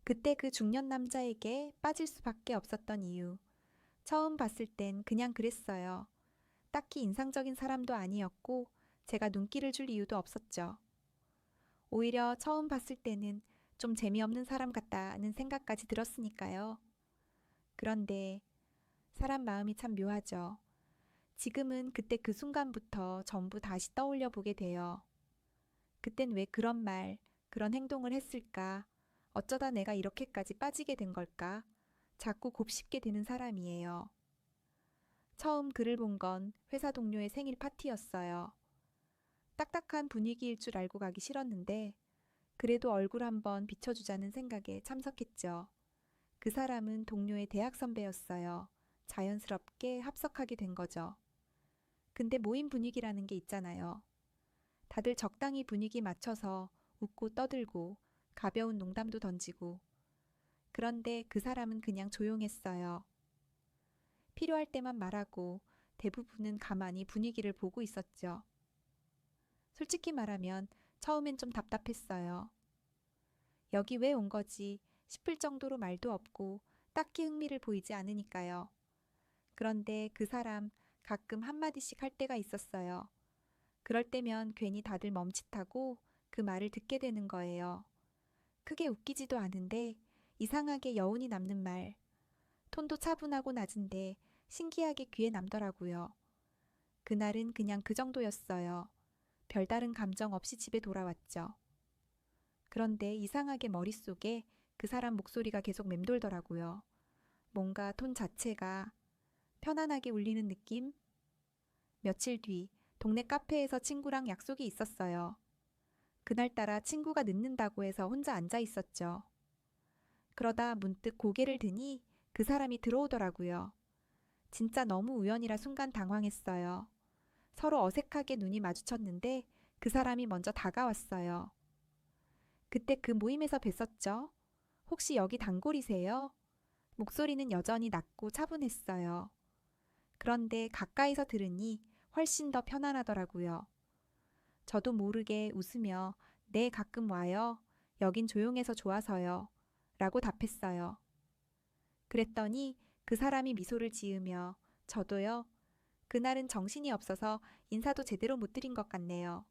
그때 그 중년 남자에게 빠질 수밖에 없었던 이유. 처음 봤을 땐 그냥 그랬어요. 딱히 인상적인 사람도 아니었고 제가 눈길을 줄 이유도 없었죠. 오히려 처음 봤을 때는 좀 재미없는 사람 같다는 생각까지 들었으니까요. 그런데 사람 마음이 참 묘하죠. 지금은 그때 그 순간부터 전부 다시 떠올려 보게 돼요. 그땐 왜 그런 말, 그런 행동을 했을까? 어쩌다 내가 이렇게까지 빠지게 된 걸까? 자꾸 곱씹게 되는 사람이에요. 처음 그를 본 건 회사 동료의 생일 파티였어요. 딱딱한 분위기일 줄 알고 가기 싫었는데 그래도 얼굴 한번 비춰주자는 생각에 참석했죠. 그 사람은 동료의 대학 선배였어요. 자연스럽게 합석하게 된 거죠. 근데 모임 분위기라는 게 있잖아요. 다들 적당히 분위기 맞춰서 웃고 떠들고 가벼운 농담도 던지고 그런데 그 사람은 그냥 조용했어요. 필요할 때만 말하고 대부분은 가만히 분위기를 보고 있었죠. 솔직히 말하면 처음엔 좀 답답했어요. 여기 왜 온 거지 싶을 정도로 말도 없고 딱히 흥미를 보이지 않으니까요. 그런데 그 사람 가끔 한마디씩 할 때가 있었어요. 그럴 때면 괜히 다들 멈칫하고 그 말을 듣게 되는 거예요. 크게 웃기지도 않은데 이상하게 여운이 남는 말. 톤도 차분하고 낮은데 신기하게 귀에 남더라고요. 그날은 그냥 그 정도였어요. 별다른 감정 없이 집에 돌아왔죠. 그런데 이상하게 머릿속에 그 사람 목소리가 계속 맴돌더라고요. 뭔가 톤 자체가 편안하게 울리는 느낌? 며칠 뒤 동네 카페에서 친구랑 약속이 있었어요. 그날따라 친구가 늦는다고 해서 혼자 앉아 있었죠. 그러다 문득 고개를 드니 그 사람이 들어오더라고요. 진짜 너무 우연이라 순간 당황했어요. 서로 어색하게 눈이 마주쳤는데 그 사람이 먼저 다가왔어요. 그때 그 모임에서 뵀었죠? 혹시 여기 단골이세요? 목소리는 여전히 낮고 차분했어요. 그런데 가까이서 들으니 훨씬 더 편안하더라고요. 저도 모르게 웃으며 네, 가끔 와요. 여긴 조용해서 좋아서요. 라고 답했어요. 그랬더니 그 사람이 미소를 지으며 저도요. 그날은 정신이 없어서 인사도 제대로 못 드린 것 같네요.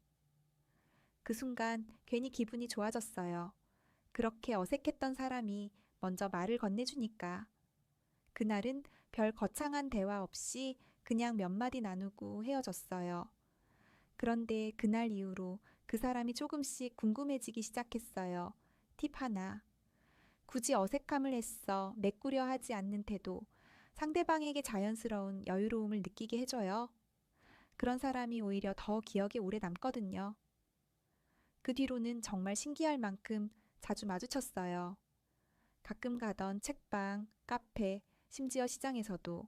그 순간 괜히 기분이 좋아졌어요. 그렇게 어색했던 사람이 먼저 말을 건네주니까. 그날은 별 거창한 대화 없이 그냥 몇 마디 나누고 헤어졌어요. 그런데 그날 이후로 그 사람이 조금씩 궁금해지기 시작했어요. 팁 하나. 굳이 어색함을 애써 메꾸려 하지 않는 태도, 상대방에게 자연스러운 여유로움을 느끼게 해줘요. 그런 사람이 오히려 더 기억에 오래 남거든요. 그 뒤로는 정말 신기할 만큼 자주 마주쳤어요. 가끔 가던 책방, 카페, 심지어 시장에서도.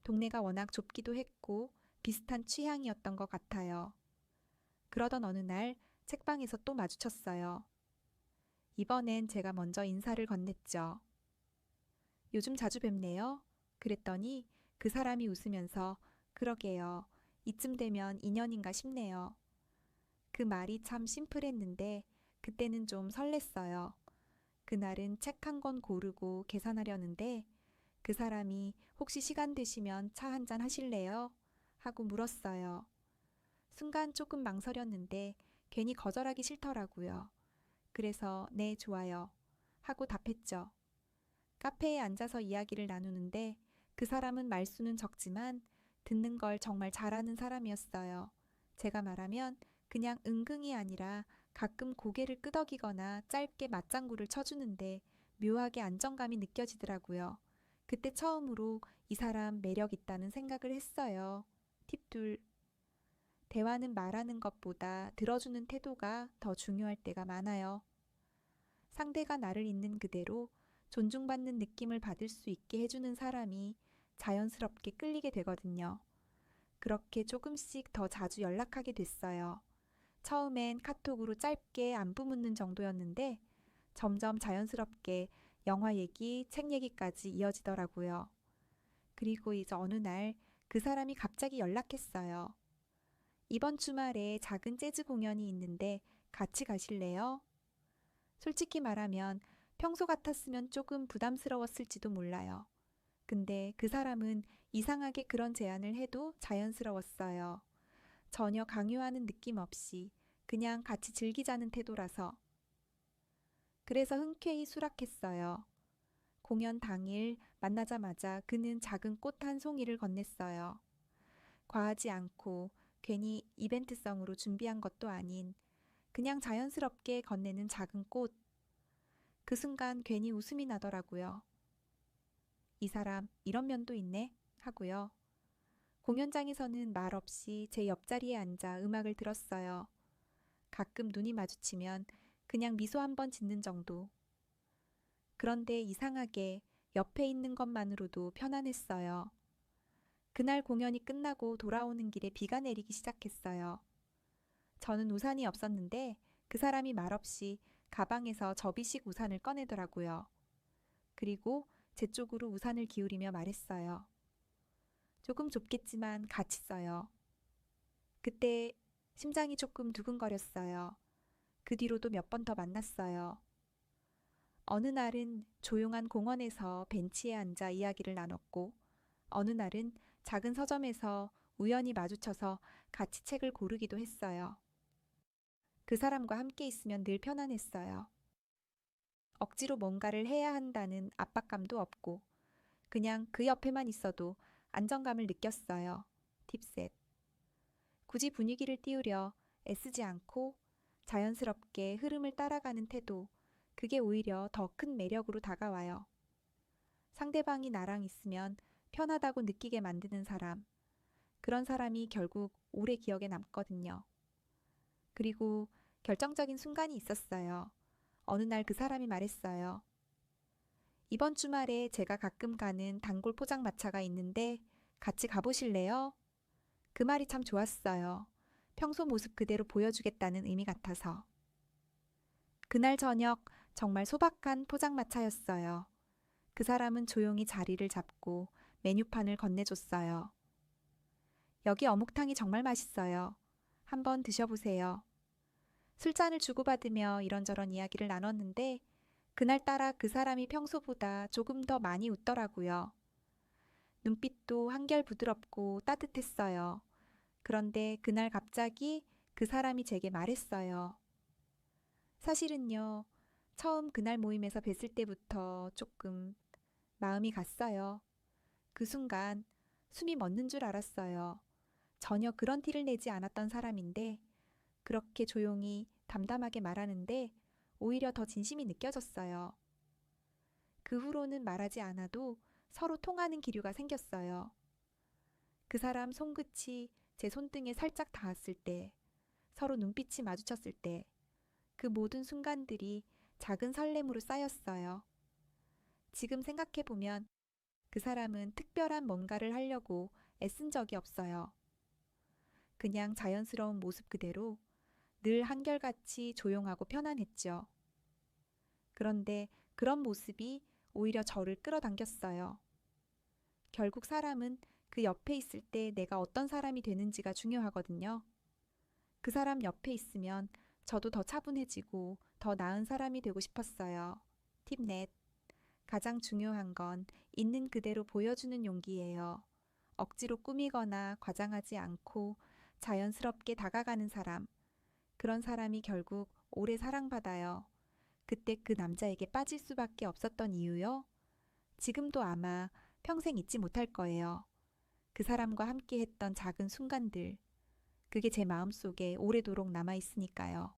동네가 워낙 좁기도 했고 비슷한 취향이었던 것 같아요. 그러던 어느 날 책방에서 또 마주쳤어요. 이번엔 제가 먼저 인사를 건넸죠. 요즘 자주 뵙네요. 그랬더니 그 사람이 웃으면서 그러게요. 이쯤 되면 인연인가 싶네요. 그 말이 참 심플했는데 그때는 좀 설렜어요. 그날은 책 한 권 고르고 계산하려는데 그 사람이 혹시 시간 되시면 차 한 잔 하실래요? 하고 물었어요. 순간 조금 망설였는데 괜히 거절하기 싫더라고요. 그래서 네, 좋아요. 하고 답했죠. 카페에 앉아서 이야기를 나누는데 그 사람은 말수는 적지만 듣는 걸 정말 잘하는 사람이었어요. 제가 말하면 그냥 은근히 아니라 가끔 고개를 끄덕이거나 짧게 맞장구를 쳐주는데 묘하게 안정감이 느껴지더라고요. 그때 처음으로 이 사람 매력 있다는 생각을 했어요. 팁 둘. 대화는 말하는 것보다 들어주는 태도가 더 중요할 때가 많아요. 상대가 나를 있는 그대로 존중받는 느낌을 받을 수 있게 해주는 사람이 자연스럽게 끌리게 되거든요. 그렇게 조금씩 더 자주 연락하게 됐어요. 처음엔 카톡으로 짧게 안부 묻는 정도였는데 점점 자연스럽게 영화 얘기, 책 얘기까지 이어지더라고요. 그리고 이제 어느 날 그 사람이 갑자기 연락했어요. 이번 주말에 작은 재즈 공연이 있는데 같이 가실래요? 솔직히 말하면 평소 같았으면 조금 부담스러웠을지도 몰라요. 근데 그 사람은 이상하게 그런 제안을 해도 자연스러웠어요. 전혀 강요하는 느낌 없이 그냥 같이 즐기자는 태도라서. 그래서 흔쾌히 수락했어요. 공연 당일 만나자마자 그는 작은 꽃 한 송이를 건넸어요. 과하지 않고 괜히 이벤트성으로 준비한 것도 아닌 그냥 자연스럽게 건네는 작은 꽃. 그 순간 괜히 웃음이 나더라고요. 이 사람 이런 면도 있네 하고요. 공연장에서는 말없이 제 옆자리에 앉아 음악을 들었어요. 가끔 눈이 마주치면 그냥 미소 한번 짓는 정도. 그런데 이상하게 옆에 있는 것만으로도 편안했어요. 그날 공연이 끝나고 돌아오는 길에 비가 내리기 시작했어요. 저는 우산이 없었는데 그 사람이 말없이 가방에서 접이식 우산을 꺼내더라고요. 그리고 제 쪽으로 우산을 기울이며 말했어요. 조금 좁겠지만 같이 써요. 그때 심장이 조금 두근거렸어요. 그 뒤로도 몇 번 더 만났어요. 어느 날은 조용한 공원에서 벤치에 앉아 이야기를 나눴고, 어느 날은 작은 서점에서 우연히 마주쳐서 같이 책을 고르기도 했어요. 그 사람과 함께 있으면 늘 편안했어요. 억지로 뭔가를 해야 한다는 압박감도 없고, 그냥 그 옆에만 있어도 안정감을 느꼈어요. 팁셋. 굳이 분위기를 띄우려 애쓰지 않고 자연스럽게 흐름을 따라가는 태도, 그게 오히려 더 큰 매력으로 다가와요. 상대방이 나랑 있으면 편하다고 느끼게 만드는 사람, 그런 사람이 결국 오래 기억에 남거든요. 그리고 결정적인 순간이 있었어요. 어느 날 그 사람이 말했어요. 이번 주말에 제가 가끔 가는 단골 포장마차가 있는데 같이 가보실래요? 그 말이 참 좋았어요. 평소 모습 그대로 보여주겠다는 의미 같아서. 그날 저녁 정말 소박한 포장마차였어요. 그 사람은 조용히 자리를 잡고 메뉴판을 건네줬어요. 여기 어묵탕이 정말 맛있어요. 한번 드셔보세요. 술잔을 주고받으며 이런저런 이야기를 나눴는데 그날따라 그 사람이 평소보다 조금 더 많이 웃더라고요. 눈빛도 한결 부드럽고 따뜻했어요. 그런데 그날 갑자기 그 사람이 제게 말했어요. 사실은요, 처음 그날 모임에서 뵀을 때부터 조금 마음이 갔어요. 그 순간 숨이 멎는 줄 알았어요. 전혀 그런 티를 내지 않았던 사람인데 그렇게 조용히 담담하게 말하는데 오히려 더 진심이 느껴졌어요. 그 후로는 말하지 않아도 서로 통하는 기류가 생겼어요. 그 사람 손끝이 제 손등에 살짝 닿았을 때, 서로 눈빛이 마주쳤을 때, 그 모든 순간들이 작은 설렘으로 쌓였어요. 지금 생각해보면 그 사람은 특별한 뭔가를 하려고 애쓴 적이 없어요. 그냥 자연스러운 모습 그대로 늘 한결같이 조용하고 편안했죠. 그런데 그런 모습이 오히려 저를 끌어당겼어요. 결국 사람은 그 옆에 있을 때 내가 어떤 사람이 되는지가 중요하거든요. 그 사람 옆에 있으면 저도 더 차분해지고 더 나은 사람이 되고 싶었어요. 팁 넷. 가장 중요한 건 있는 그대로 보여주는 용기예요. 억지로 꾸미거나 과장하지 않고 자연스럽게 다가가는 사람. 그런 사람이 결국 오래 사랑받아요. 그때 그 남자에게 빠질 수밖에 없었던 이유요? 지금도 아마 평생 잊지 못할 거예요. 그 사람과 함께 했던 작은 순간들. 그게 제 마음속에 오래도록 남아있으니까요.